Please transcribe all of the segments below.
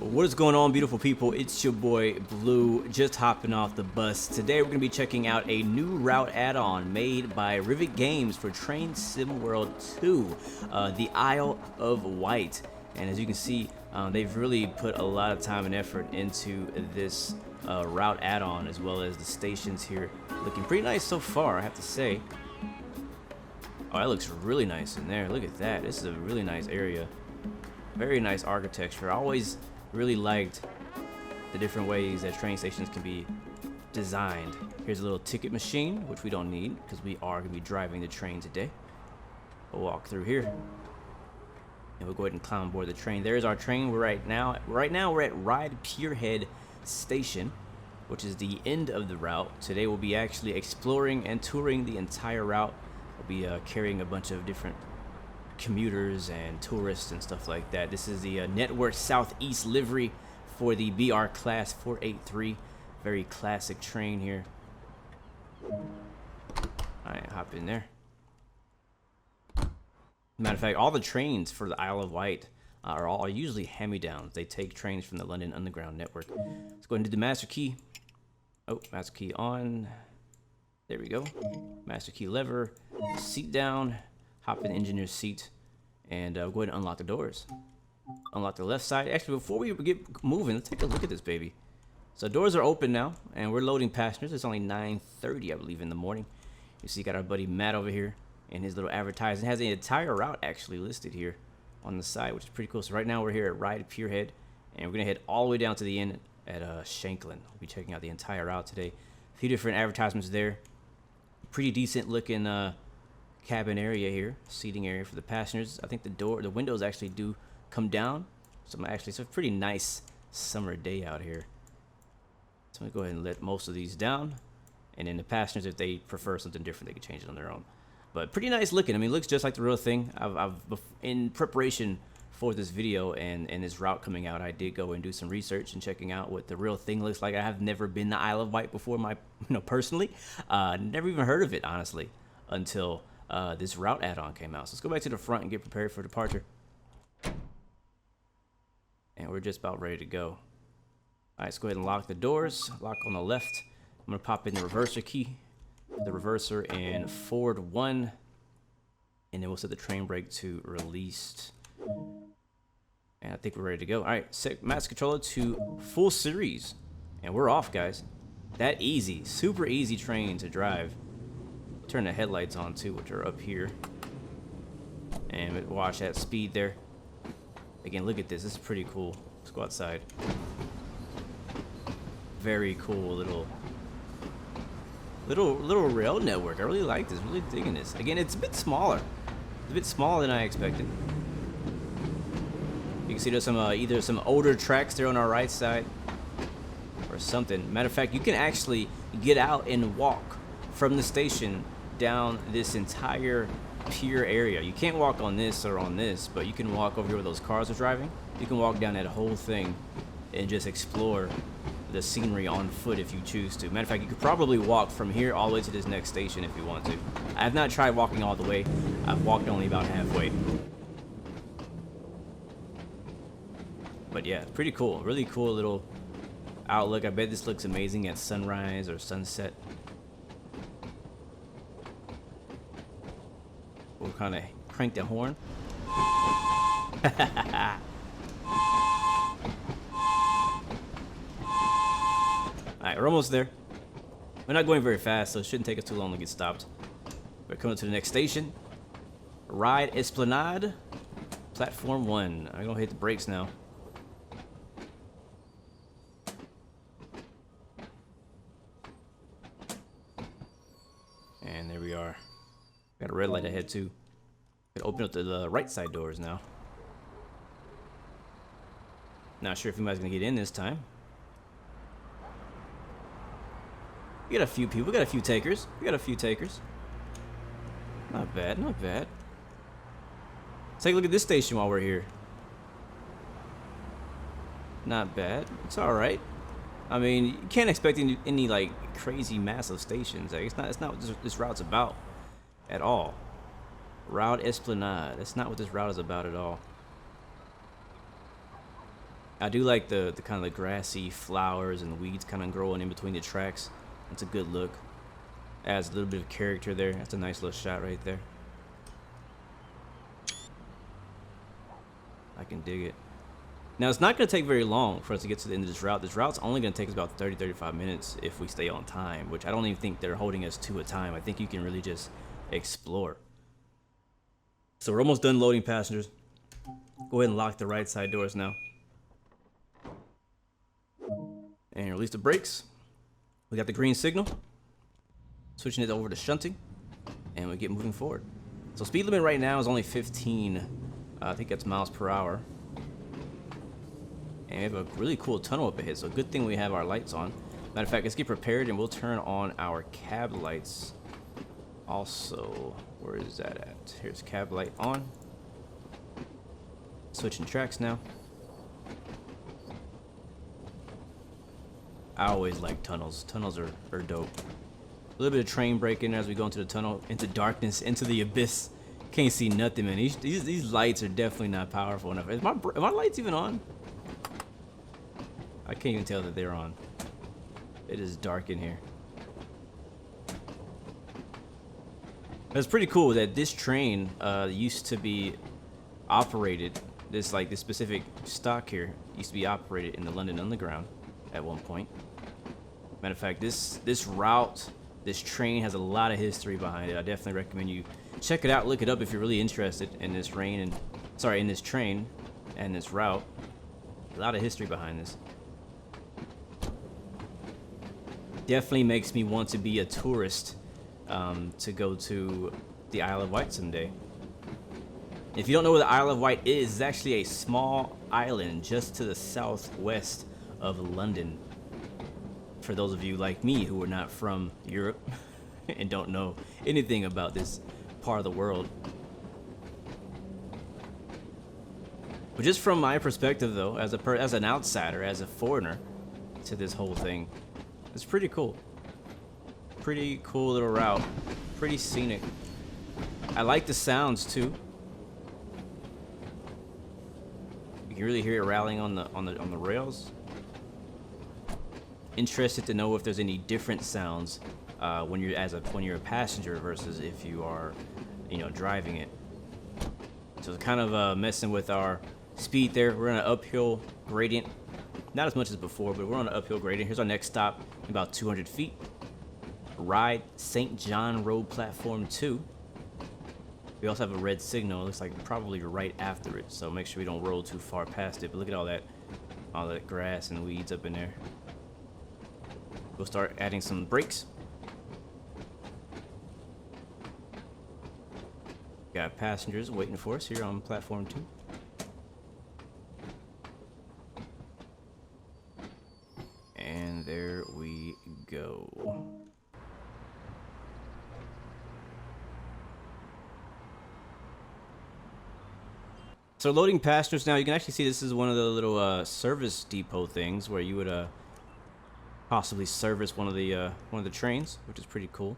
What is going on, beautiful people? It's your boy Blue, just hopping off the bus. Today we're going to be checking out a new route add-on made by Rivet Games for Train Sim World 2, the Isle of Wight. And as you can see, they've really put a lot of time and effort into this route add-on, as well as the stations here. Looking pretty nice so far, I have to say. Oh, that looks really nice in there. Look at that. This is a really nice area. Very nice architecture. I always really liked the different ways that train stations can be designed. Here's a little ticket machine, which we don't need because we are going to be driving the train today. We'll walk through here and we'll go ahead and climb aboard the train. There's our train. Right now we're at Ryde Pier Station, which is the end of the route. Today we'll be actually exploring and touring the entire route. We'll be carrying a bunch of different commuters and tourists and stuff like that. This is the Network Southeast livery for the BR Class 483. Very classic train here. Alright, hop in there. Matter of fact, all the trains for the Isle of Wight are usually hand-me-downs. They take trains from the London Underground Network. Let's go ahead and do the master key. Oh, master key on. There we go. Master key lever. Seat down. Hop in the engineer's seat and go ahead and unlock the doors. Unlock the left side. Actually, before we get moving, let's take a look at this baby. So doors are open now, and we're loading passengers. It's only 9:30, I believe, in the morning. You see, got our buddy Matt over here, and his little advertising has the entire route actually listed here on the side, which is pretty cool. So right now we're here at Ryde Pier, and we're gonna head all the way down to the end at Shanklin. We'll be checking out the entire route today. A few different advertisements there. Pretty decent looking cabin area here, seating area for the passengers. I think the windows actually do come down. So it's a pretty nice summer day out here. So I'm gonna go ahead and let most of these down, and then the passengers, if they prefer something different, they can change it on their own. But pretty nice looking. I mean, it looks just like the real thing. I've in preparation for this video and this route coming out, I did go and do some research and checking out what the real thing looks like. I have never been to Isle of Wight before, personally, never even heard of it honestly until this route add-on came out. So let's go back to the front and get prepared for departure. And we're just about ready to go. All right, let's go ahead and lock the doors. Lock on the left. I'm gonna pop in the reverser key, the reverser, and forward 1, and then we'll set the train brake to released. And I think we're ready to go. All right, set master controller to full series, and we're off, guys. That easy, super easy train to drive. Turn the headlights on too, which are up here, and watch that speed there. Again, look at this. This is pretty cool. Let's go outside. Very cool little rail network. I really like this. Really digging this. Again, it's a bit smaller. It's a bit smaller than I expected. You can see there's some either some older tracks there on our right side or something. Matter of fact, you can actually get out and walk from the station down this entire pier area. You can't walk on this or on this, but you can walk over here where those cars are driving. You can walk down that whole thing and just explore the scenery on foot if you choose to. Matter of fact, you could probably walk from here all the way to this next station if you want to. I have not tried walking all the way. I've walked only about halfway. But yeah, pretty cool. Really cool little outlook. I bet this looks amazing at sunrise or sunset. We'll kind of crank the horn. Alright, we're almost there. We're not going very fast, so it shouldn't take us too long to get stopped. We're coming to the next station. Ryde Esplanade, Platform 1. I'm gonna hit the brakes now. And there we are. Got a red light ahead too. Gonna open up the right side doors now. Not sure if anybody's gonna get in this time. We got a few people. We got a few takers. Not bad, not bad. Let's take a look at this station while we're here. Not bad. It's all right. I mean, you can't expect any like crazy massive stations. Like, it's not what this route's about at all. Route Esplanade. That's not what this route is about at all. I do like the kind of the grassy flowers and weeds kind of growing in between the tracks. It's a good look. Adds a little bit of character there. That's a nice little shot right there. I can dig it. Now, it's not going to take very long for us to get to the end of this route. This route's only going to take us about 30-35 minutes if we stay on time, which I don't even think they're holding us to a time. I think you can really just explore. So we're almost done loading, passengers. Go ahead and lock the right side doors now. And release the brakes. We got the green signal. Switching it over to shunting. And we get moving forward. So speed limit right now is only 15, I think that's miles per hour. And we have a really cool tunnel up ahead, so good thing we have our lights on. Matter of fact, let's get prepared and we'll turn on our cab lights. Also, where is that at? Here's cab light on. Switching tracks now. I always like tunnels. Tunnels are dope. A little bit of train braking as we go into the tunnel, into darkness, into the abyss. Can't see nothing, man. These lights are definitely not powerful enough. Are my lights even on? I can't even tell that they're on. It is dark in here. It's pretty cool that this train used to be operated. This specific stock here used to be operated in the London Underground at one point. Matter of fact, this route, this train has a lot of history behind it. I definitely recommend you check it out, look it up if you're really interested in this in this train and this route. A lot of history behind this. Definitely makes me want to be a tourist to go to the Isle of Wight someday. If you don't know where the Isle of Wight is, it's actually a small island just to the southwest of London. For those of you like me who are not from Europe and don't know anything about this part of the world. But just from my perspective though, as an outsider, as a foreigner to this whole thing, it's pretty cool. Pretty cool little route. Pretty scenic. I like the sounds too. You can really hear it rattling on the rails. Interested to know if there's any different sounds when you're a passenger versus if you are, driving it. So it's kind of messing with our speed there. We're on an uphill gradient. Not as much as before, but we're on an uphill gradient. Here's our next stop, about 200 feet. Ryde, St. John Road Platform 2. We also have a red signal. It looks like probably right after it, so make sure we don't roll too far past it. But look at all that grass and weeds up in there. We'll start adding some brakes. Got passengers waiting for us here on platform 2. And there we go. So loading passengers now, you can actually see this is one of the little service depot things where you would possibly service one of the trains, which is pretty cool.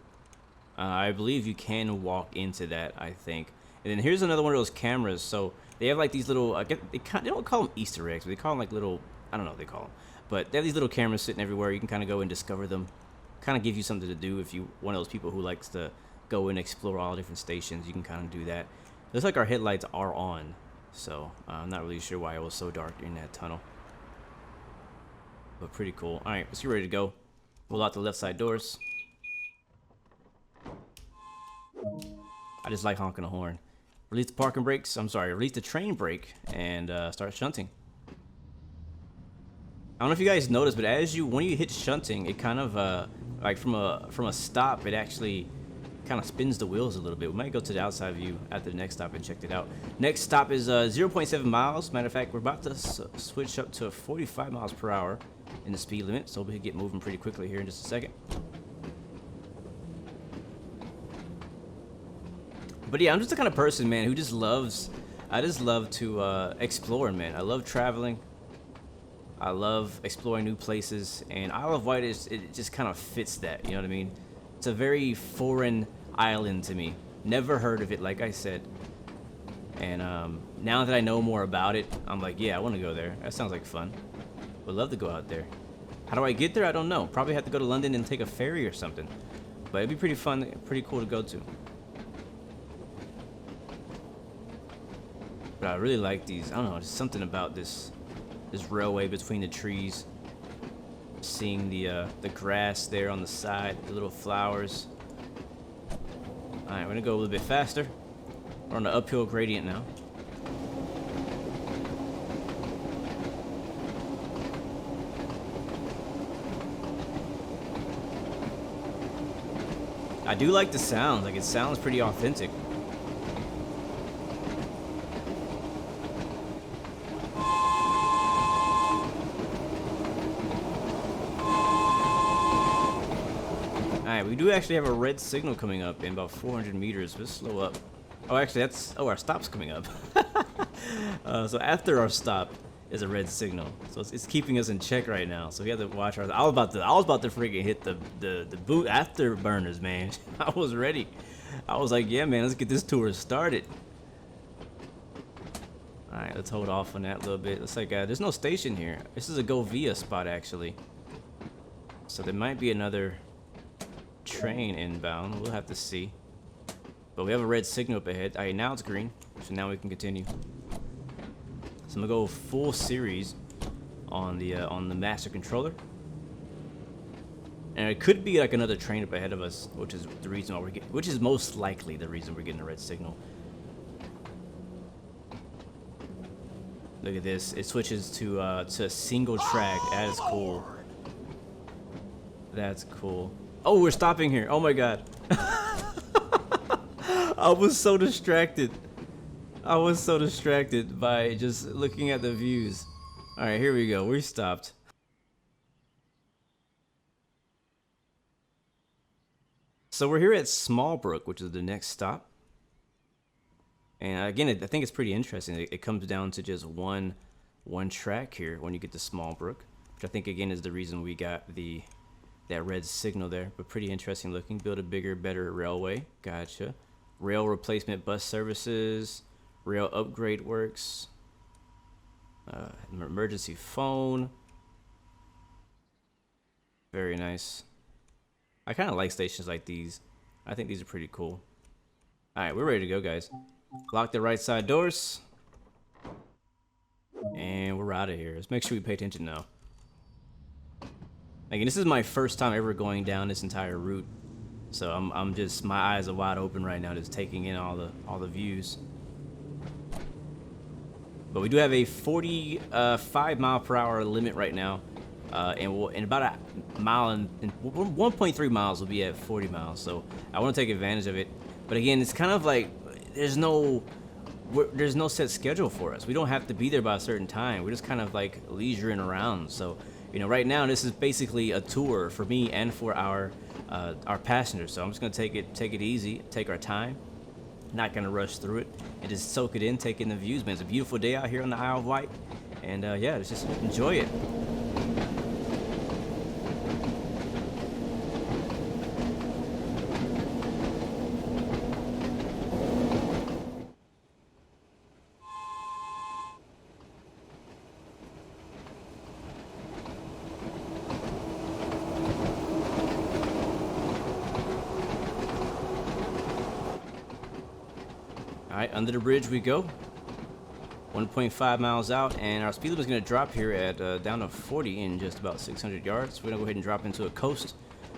I believe you can walk into that, I think. And then here's another one of those cameras. So they have like these little, they don't call them Easter eggs, but they call them like little, I don't know what they call them. But they have these little cameras sitting everywhere. You can kind of go and discover them. Kind of give you something to do if you one of those people who likes to go and explore all different stations. You can kind of do that. Looks like our headlights are on, so I'm not really sure why it was so dark in that tunnel. But pretty cool. All right, let's get ready to go. Pull out the left side doors. I just like honking the horn. Release the parking brakes. I'm sorry, release the train brake and start shunting. I don't know if you guys noticed, but when you hit shunting, it kind of like from a stop, it actually kind of spins the wheels a little bit. We might go to the outside view after the next stop and check it out. Next stop is 0.7 miles. Matter of fact, we're about to switch up to 45 miles per hour in the speed limit, so we'll get moving pretty quickly here in just a second. But yeah, I'm just the kind of person, man, who just loves. I just love to explore, man. I love traveling. I love exploring new places, and Isle of Wight it just kind of fits that. You know what I mean? It's a very foreign island to me. Never heard of it, like I said. And now that I know more about it, I'm like, yeah, I want to go there. That sounds like fun. Would love to go out there. How do I get there? I don't know. Probably have to go to London and take a ferry or something. But it'd be pretty fun, pretty cool to go to. But I really like these. I don't know. There's something about this railway between the trees. Seeing the grass there on the side, the little flowers. All right, we're gonna go a little bit faster. We're on the uphill gradient now. I do like the sound. Like, it sounds pretty authentic. Alright, we do actually have a red signal coming up in about 400 meters. Let's slow up. Oh, actually, that's... Oh, our stop's coming up. So after our stop is a red signal. So it's keeping us in check right now. So we have to watch our... I was about to freaking hit the boot afterburners, man. I was ready. I was like, yeah, man, let's get this tour started. Alright, let's hold off on that a little bit. Looks like there's no station here. This is a go via spot, actually. So there might be another train inbound. We'll have to see. But we have a red signal up ahead. Alright, now it's green. So now we can continue. So I'm gonna go full series on the master controller. And it could be like another train up ahead of us, which is the reason why we're getting, which is most likely the reason we're getting a red signal. Look at this. It switches to a single track. That is cool. That's cool. Oh, we're stopping here. Oh my god. I was so distracted. I was so distracted by just looking at the views. Alright, here we go. We stopped. So we're here at Smallbrook, which is the next stop. And again, I think it's pretty interesting. It comes down to just one track here when you get to Smallbrook, which I think again is the reason we got that red signal there. But pretty interesting looking. Build a bigger, better railway. Gotcha. Rail replacement bus services. Rail upgrade works. Emergency phone. Very nice. I kind of like stations like these. I think these are pretty cool. Alright, we're ready to go, guys. Lock the right side doors. And we're out of here. Let's make sure we pay attention now. Again, this is my first time ever going down this entire route. So I'm just, my eyes are wide open right now, just taking in all the views. But we do have a 45 mile per hour limit right now. And in about a mile and 1.3 miles will be at 40 miles. So I want to take advantage of it. But again, it's kind of like there's no set schedule for us. We don't have to be there by a certain time. We're just kind of like leisuring around. So, you know, right now this is basically a tour for me and for our passengers. So I'm just gonna take it easy, take our time. Not gonna rush through it and just soak it in, take in the views, man. It's a beautiful day out here on the Isle of Wight, and yeah, let's just enjoy it. Alright, under the bridge we go. 1.5 miles out, and our speed limit is going to drop here at down to 40 in just about 600 yards. We're going to go ahead and drop into a coast.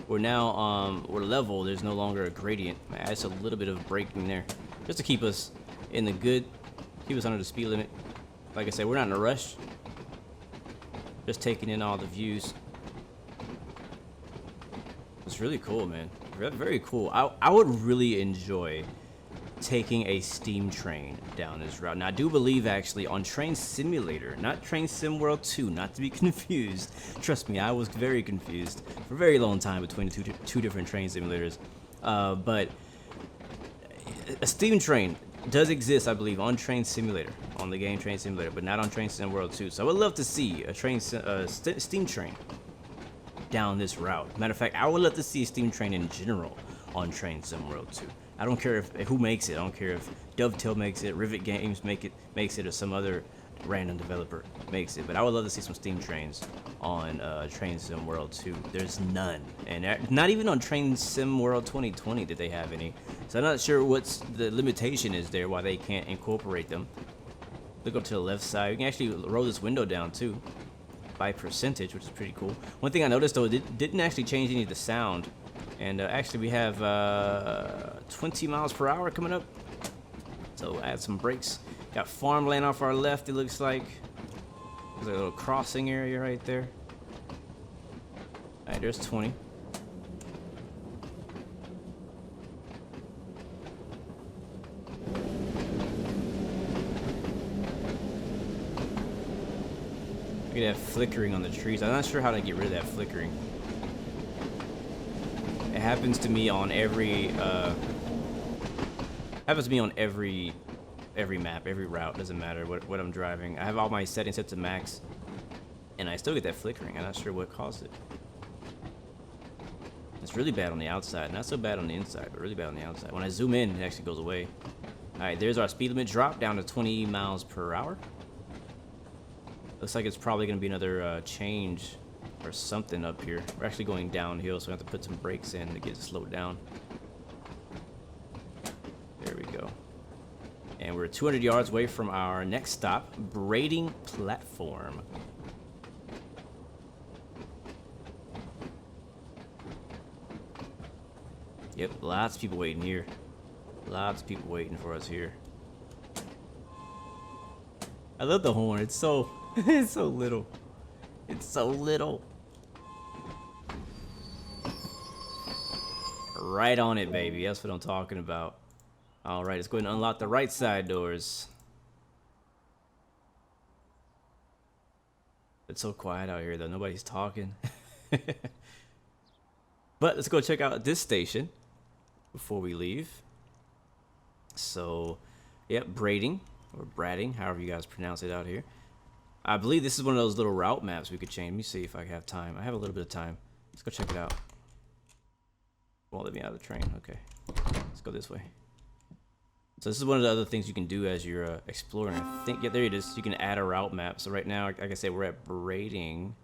We're now we're level. There's no longer a gradient. Add just a little bit of braking there, just to keep us in the good, keep us under the speed limit. Like I said, we're not in a rush. Just taking in all the views. It's really cool, man. Very cool. I would really enjoy taking a steam train down this route. Now I do believe actually on Train Simulator, not Train Sim World 2, not to be confused. Trust me, I was very confused for a very long time between the two different train simulators. But a steam train does exist, I believe, on Train Simulator, on the game Train Simulator, but not on Train Sim World 2. So I would love to see a steam train down this route. Matter of fact, I would love to see a steam train in general on Train Sim World 2. I don't care if who makes it. I don't care if Dovetail makes it, Rivet Games makes it, or some other random developer makes it. But I would love to see some Steam trains on Train Sim World 2. There's none, and not even on Train Sim World 2020 did they have any. So I'm not sure what's the limitation is there, why they can't incorporate them. Look up to the left side. You can actually roll this window down too, by percentage, which is pretty cool. One thing I noticed though, it didn't actually change any of the sound. And actually we have 20 miles per hour coming up. So add some brakes. Got farmland off our left, it looks like. There's a little crossing area right there. Alright, there's 20. Look at that flickering on the trees. I'm not sure how to get rid of that flickering. It happens to me on every map, every route. Doesn't matter what I'm driving. I have all my settings set to max, and I still get that flickering. I'm not sure what caused it. It's really bad on the outside, not so bad on the inside, but really bad on the outside. When I zoom in, it actually goes away. All right, there's our speed limit drop down to 20 miles per hour. Looks like it's probably going to be another change or something up here. We're actually going downhill, so we have to put some brakes in to get it slowed down. There we go. And we're 200 yards away from our next stop, braiding platform. Yep, lots of people waiting here. Lots of people waiting for us here. I love the horn. It's so it's so little. It's so little. Right on it, baby. That's what I'm talking about. All right, let's go ahead and unlock the right side doors. It's so quiet out here, though. Nobody's talking. But let's go check out this station before we leave. So, yep, braiding or bratting, however you guys pronounce it out here. I believe this is one of those little route maps we could change. Let me see if I have time. I have a little bit of time. Let's go check it out. Won't let me out of the train. Okay, let's go this way. So this is one of the other things you can do as you're exploring. I think, yeah, there it is. You can add a route map. So right now, like I said, we're at braiding.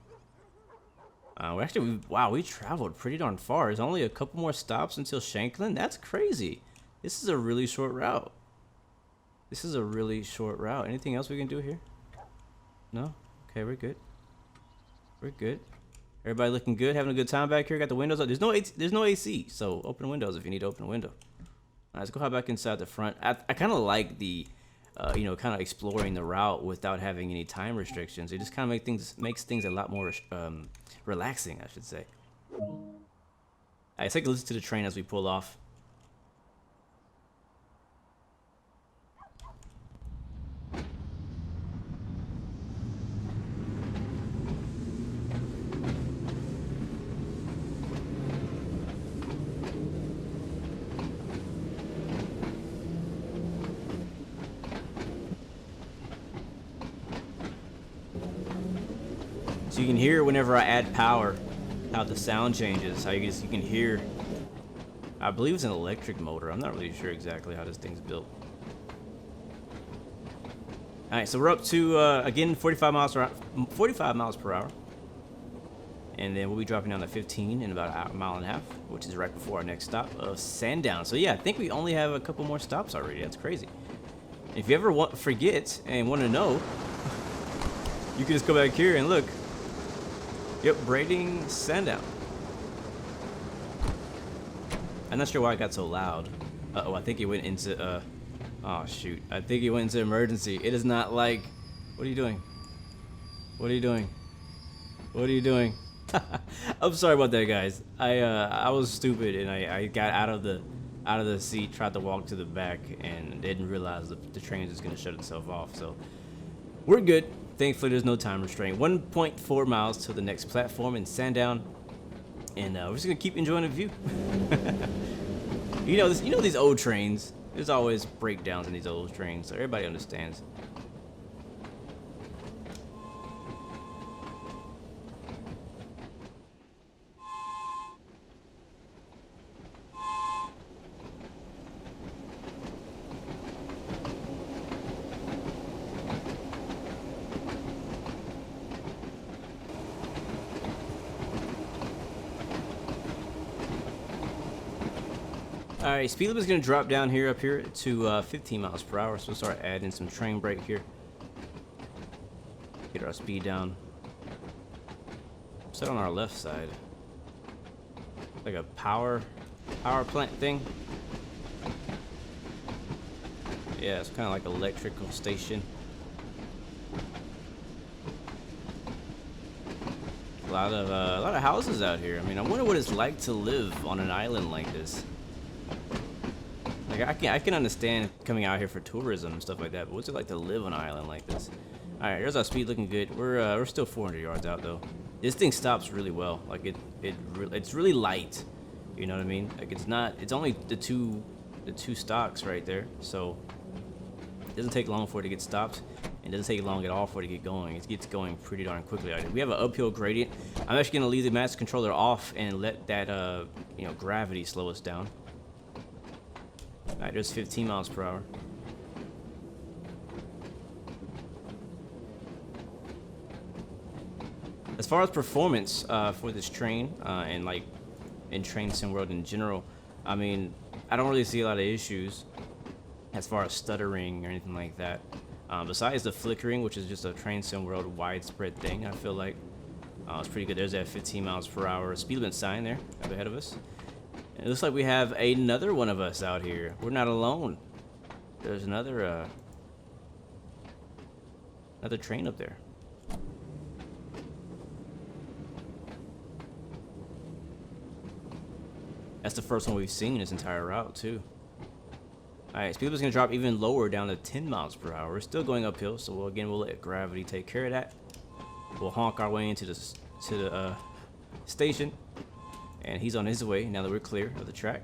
Wow, we traveled pretty darn far. There's only a couple more stops until Shanklin. That's crazy. This is a really short route. This is a really short route. Anything else we can do here? No? Okay, we're good. We're good. Everybody looking good, having a good time back here. Got the windows up. There's no AC, so open windows if you need to open a window. All right, let's go hop back inside the front. I kind of like the, you know, kind of exploring the route without having any time restrictions. It just kind of makes things a lot more relaxing, I should say. All right, let's take a listen to the train as we pull off. So you can hear whenever I add power, how the sound changes, how you can hear. I believe it's an electric motor. I'm not really sure exactly how this thing's built. All right, so we're up to, again, 45 miles per hour. And then we'll be dropping down to 15 in about a mile and a half, which is right before our next stop of Sandown. So yeah, I think we only have a couple more stops already. That's crazy. If you ever forget and want to know, you can just go back here and look. Yep, braiding Sandown. I'm not sure why it got so loud. Uh-oh, I think it went into, oh shoot. I think it went into emergency. It is not like, what are you doing? What are you doing? What are you doing? I'm sorry about that, guys. I was stupid and I got out of the seat, tried to walk to the back, and didn't realize the train is gonna shut itself off. So we're good. Thankfully, there's no time restraint. 1.4 miles to the next platform in Sandown, and we're just gonna keep enjoying the view. You know these old trains. There's always breakdowns in these old trains, so everybody understands. All right, speed limit is going to drop down here up here to 15 miles per hour. So we'll start adding some train brake here. Get our speed down. Set on our left side. Like a power plant thing. Yeah, it's kind of like an electrical station. A lot of houses out here. I mean, I wonder what it's like to live on an island like this. Like I can understand coming out here for tourism and stuff like that, but what's it like to live on an island like this? All right, there's our speed looking good. We're still 400 yards out though. This thing stops really well. Like it's really light. You know what I mean? Like it's only the two stocks right there. So it doesn't take long for it to get stopped. It doesn't take long at all for it to get going. It gets going pretty darn quickly. We have an uphill gradient. I'm actually gonna leave the master controller off and let that you know, gravity slow us down. All right, there's 15 miles per hour. As far as performance for this train and like in train sim world in general, I mean, I don't really see a lot of issues as far as stuttering or anything like that. Besides the flickering, which is just a train sim world widespread thing, I feel like it's pretty good. There's that 15 miles per hour speed limit sign there up ahead of us. And it looks like we have another one of us out here. We're not alone. There's another train up there. That's the first one we've seen this entire route too. Alright, speed limit's gonna drop even lower down to 10 miles per hour. We're still going uphill, so we'll let gravity take care of that. We'll honk our way into the station, and he's on his way now that we're clear of the track.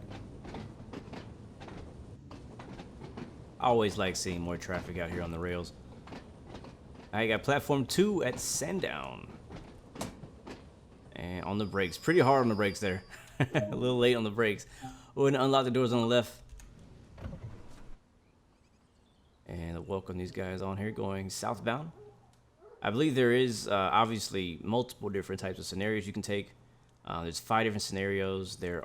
I always like seeing more traffic out here on the rails. I got platform 2 at Sandown, and on the brakes, pretty hard on the brakes there. A little late on the brakes. We're gonna unlock the doors on the left. And welcome these guys on here going southbound. I believe there is obviously multiple different types of scenarios you can take. There's 5 different scenarios. There's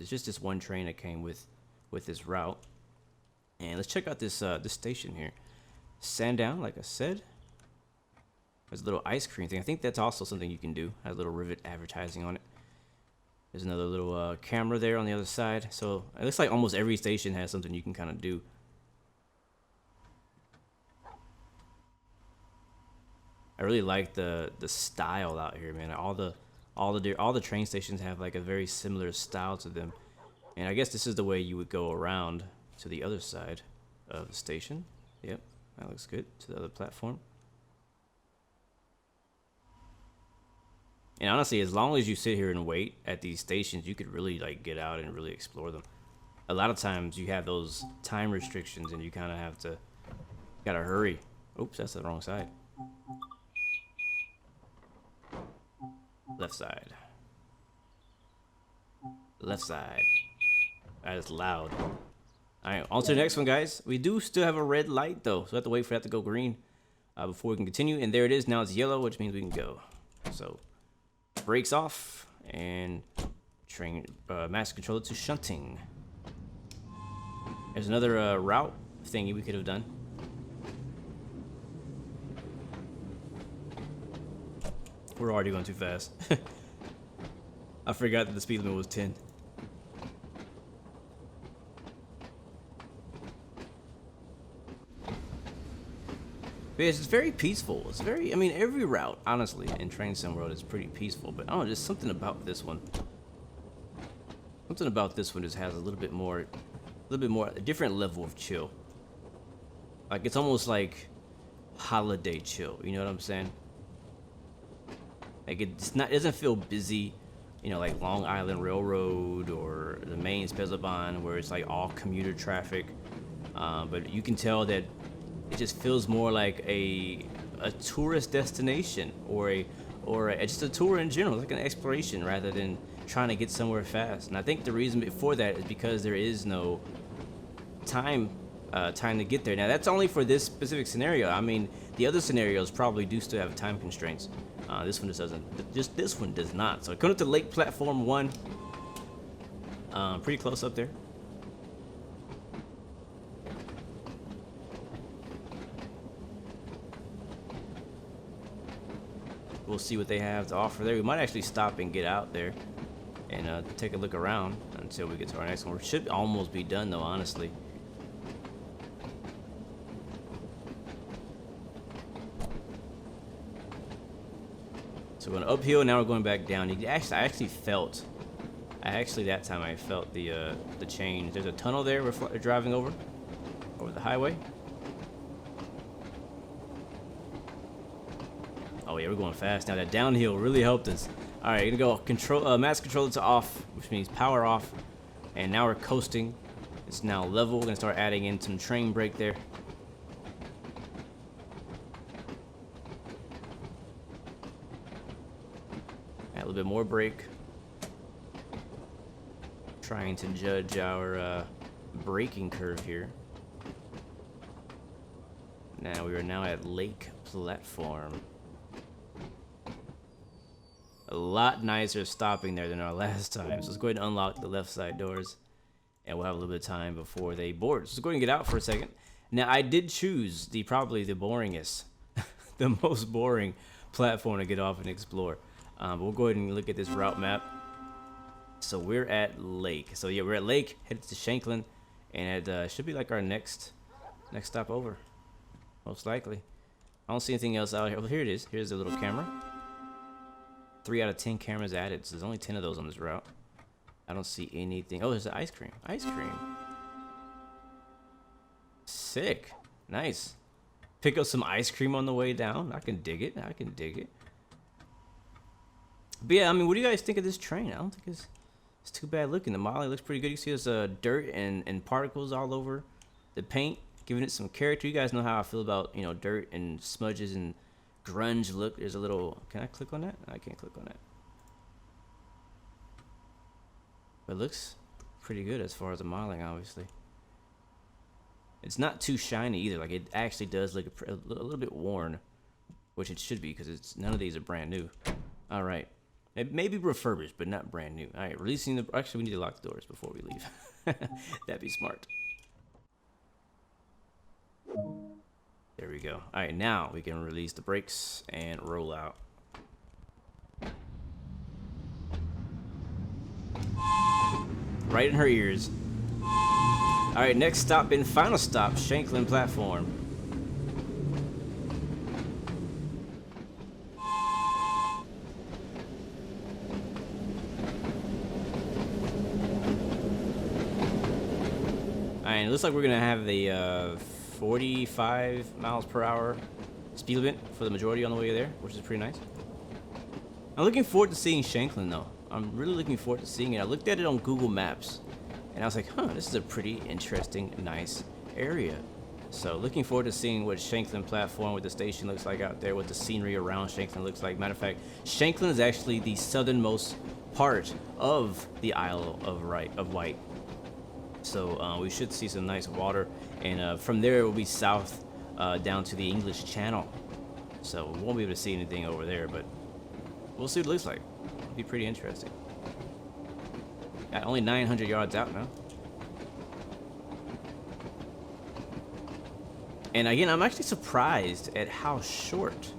just this one train that came with this route. And let's check out this station here. Sandown, like I said. There's a little ice cream thing. I think that's also something you can do. Has a little rivet advertising on it. There's another little camera there on the other side. So it looks like almost every station has something you can kind of do. I really like the style out here, man. All the train stations have like a very similar style to them, and I guess this is the way you would go around to the other side of the station. Yep, that looks good. To the other platform. And honestly, as long as you sit here and wait at these stations, you could really like get out and really explore them. A lot of times you have those time restrictions, and you kind of gotta hurry. Oops, that's the wrong side. Left side. Left side. That is loud. Alright, on to the next one, guys. We do still have a red light, though, so we have to wait for that to go green before we can continue. And there it is. Now it's yellow, which means we can go. So, brakes off, and train master controller to shunting. There's another route thingy we could have done. We're already going too fast. I forgot that the speed limit was 10. But it's very peaceful. It's very, I mean, every route, honestly, in Train Sim World is pretty peaceful. But I don't know, there's something about this one. Something about this one just has a little bit more, a different level of chill. Like, it's almost like holiday chill. You know what I'm saying? Like it doesn't feel busy, you know, like Long Island Railroad or the main Spezabon, where it's like all commuter traffic. But you can tell that it just feels more like a tourist destination, or just a tour in general, like an exploration rather than trying to get somewhere fast. And I think the reason for that is because there is no time to get there. Now that's only for this specific scenario. I mean, the other scenarios probably do still have time constraints. This one just doesn't. This one does not. So coming up to Lake Platform 1, pretty close up there. We'll see what they have to offer there. We might actually stop and get out there and take a look around until we get to our next one. We should almost be done though, honestly. So we're going uphill, now we're going back down. I actually that time I felt the change. There's a tunnel there we're driving over the highway. Oh yeah, we're going fast now. That downhill really helped us. All right, gonna go mass controller to off, which means power off, and now we're coasting. It's now level. We're gonna start adding in some train brake there. Add a little bit more brake. Trying to judge our braking curve here. Now we are now at Lake Platform. A lot nicer stopping there than our last time. So let's go ahead and unlock the left side doors, and we'll have a little bit of time before they board. So let's go ahead and get out for a second. Now I did choose probably the boringest, the most boring platform to get off and explore. But we'll go ahead and look at this route map. So we're at Lake. So yeah, we're at Lake, headed to Shanklin, and it should be like our next stop over, most likely. I don't see anything else out here. Well, here it is. Here's the little camera. 3 out of 10 cameras added. So there's only 10 of those on this route. I don't see anything. Oh, there's the ice cream. Ice cream. Sick. Nice. Pick up some ice cream on the way down. I can dig it. I can dig it. But yeah, I mean, what do you guys think of this train? I don't think it's too bad looking. The modeling looks pretty good. You see there's dirt and particles all over the paint, giving it some character. You guys know how I feel about, you know, dirt and smudges and grunge look. There's a little, can I click on that? I can't click on that. But it looks pretty good as far as the modeling, obviously. It's not too shiny either. Like, it actually does look a little bit worn, which it should be because none of these are brand new. All right. It may be refurbished, but not brand new. All right, releasing the... Actually, we need to lock the doors before we leave. That'd be smart. There we go. All right, now we can release the brakes and roll out. Right in her ears. All right, next stop and final stop, Shanklin Platform. It looks like we're gonna have the 45 miles per hour speed limit for the majority on the way there, which is pretty nice. I'm looking forward to seeing Shanklin though. I'm really looking forward to seeing it. I looked at it on Google Maps and I was like, huh, this is a pretty interesting, nice area. So looking forward to seeing what Shanklin Platform, what the station looks like out there, what the scenery around Shanklin looks like. Matter of fact, Shanklin is actually the southernmost part of the Isle of Wight. So we should see some nice water, and from there it will be south down to the English Channel. So we won't be able to see anything over there, but we'll see what it looks like. It'll be pretty interesting. Got only 900 yards out now. And again, I'm actually surprised at how short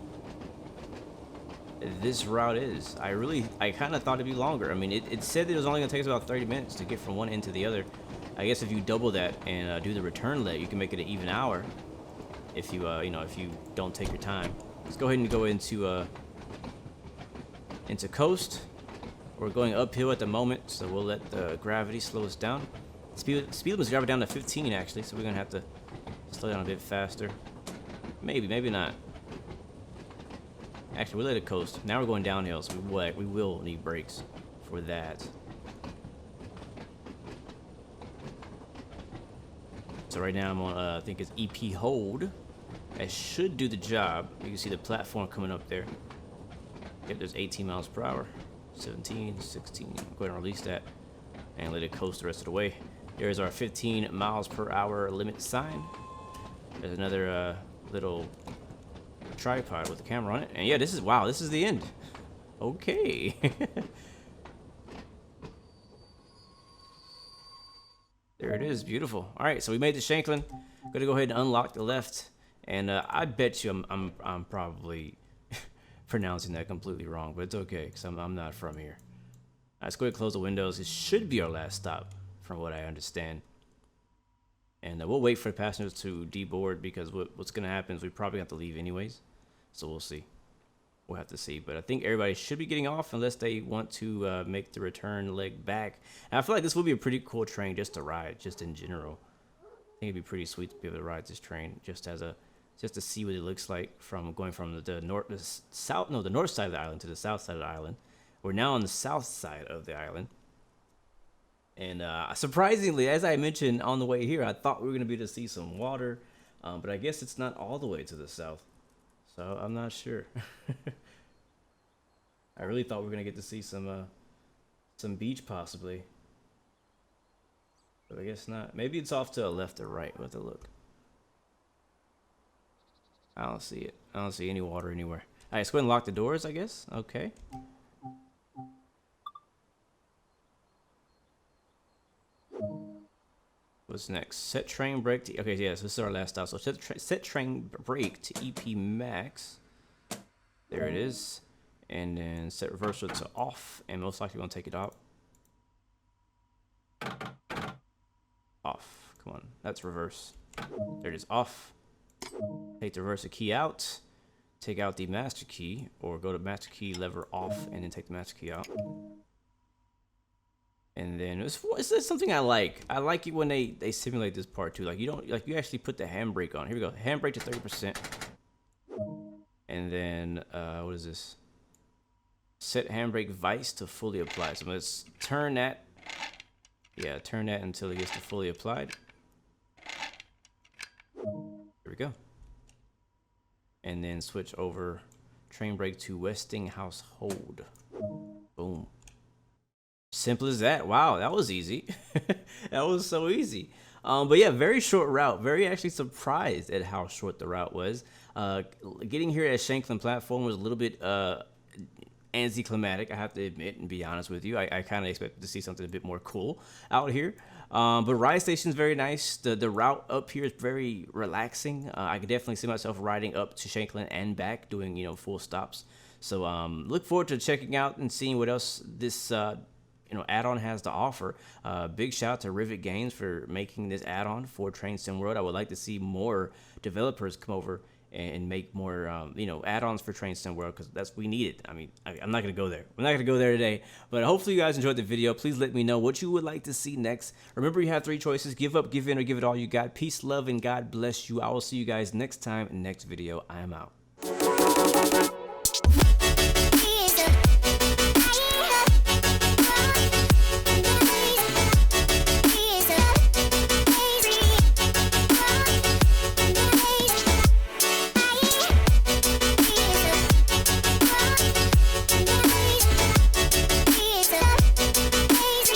this route is. I kind of thought it'd be longer. I mean, it said that it was only gonna take us about 30 minutes to get from one end to the other. I guess if you double that and do the return leg, you can make it an even hour. If you if you don't take your time. Let's go ahead and go into coast. We're going uphill at the moment, so we'll let the gravity slow us down. Speed limit's driving down to 15 actually, so we're gonna have to slow down a bit faster. Maybe not. Actually, we'll let it coast. Now we're going downhill, so we will need brakes for that. So right now I'm on, I think it's EP hold. That should do the job. You can see the platform coming up there. Yep, there's 18 miles per hour. 17, 16. Go ahead and release that and let it coast the rest of the way. There's our 15 miles per hour limit sign. There's another little tripod with a camera on it. And yeah, this is the end. Okay. There it is, beautiful. All right, so we made the Shanklin. Gonna go ahead and unlock the left, and I bet you I'm probably pronouncing that completely wrong, but it's okay because I'm not from here. Let's go ahead and close the windows. It should be our last stop, from what I understand. And we'll wait for the passengers to deboard because what's going to happen is we probably have to leave anyways. So we'll see. We'll have to see. But I think everybody should be getting off unless they want to make the return leg back. And I feel like this would be a pretty cool train just to ride, just in general. I think it'd be pretty sweet to be able to ride this train just to see what it looks like from going from the north side of the island to the south side of the island. We're now on the south side of the island. And surprisingly, as I mentioned on the way here, I thought we were going to be able to see some water, but I guess it's not all the way to the south, so I'm not sure. I really thought we were going to get to see some beach possibly, but I guess not. Maybe it's off to the left or right. We'll have to look. I don't see it. I don't see any water anywhere. All right, let's go ahead and lock the doors, I guess. Okay. What's next? Set train brake to... Okay, yes, this is our last stop. So set train brake to EP max. There it is. And then set reversal to off. And most likely going to take it out. Off. Come on. That's reverse. There it is. Off. Take the reverser key out. Take out the master key. Or go to master key lever off. And then take the master key out. And then it's something I like. I like it when they simulate this part too. Like you actually put the handbrake on. Here we go. Handbrake to 30%. And then what is this? Set handbrake vise to fully apply. So let's turn that. Yeah, turn that until it gets to fully applied. Here we go. And then switch over train brake to Westinghouse hold. Boom. Simple as that. Wow, that was easy. That was so easy. But yeah, very short route. Very actually surprised at how short the route was. Getting here at Shanklin platform was a little bit anticlimactic, I have to admit and be honest with you. I kind of expected to see something a bit more cool out here. But Ryde Station is very nice. The route up here is very relaxing. I could definitely see myself riding up to Shanklin and back, doing full stops. So look forward to checking out and seeing what else this add-on has to offer. Big shout out to Rivet Games for making this add-on for Train Sim World. I would like to see more developers come over and make more add-ons for Train Sim World, because we need it. I mean, I'm not gonna go there. I'm not gonna go there today, but hopefully you guys enjoyed the video. Please let me know what you would like to see next. Remember, you have 3 choices: give up, give in, or give it all you got. Peace, love, and God bless you. I will see you guys next time in the next video. I am out.